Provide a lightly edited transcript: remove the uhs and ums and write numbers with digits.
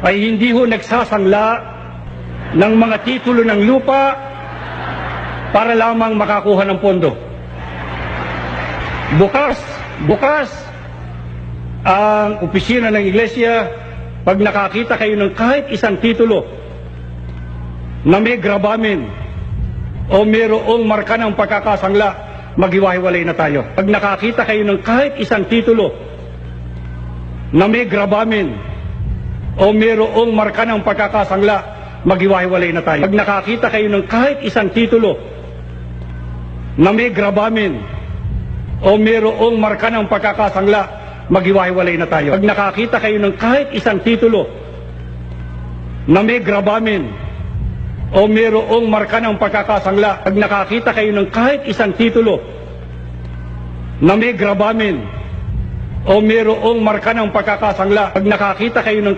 ay hindi ho nagsasangla ng mga titulo ng lupa para lamang makakuha ng pondo. Bukas ang opisina ng iglesia pag nakakita kayo ng kahit isang titulo na may gravamen o mayroong marka ng pagkakasangla, maghiwa-hiwalay na tayo. Pag nakakita kayo ng kahit isang titulo na may gravamen o mayroong marka ng pagkakasangla, maghiwa-hiwalay na tayo. Pag nakakita kayo ng kahit isang titulo na may gravamen o mayroong marka ng pagkakasangla, maghiwa-hiwalay na tayo. Pag nakakita kayo ng kahit isang titulo na may gravamen o mayroong marka ng pagkakasangla, pag nakakita kayo ng kahit isang titulo na may gravamen o mayroong marka ng pagkakasangla, pag nakakita kayo ng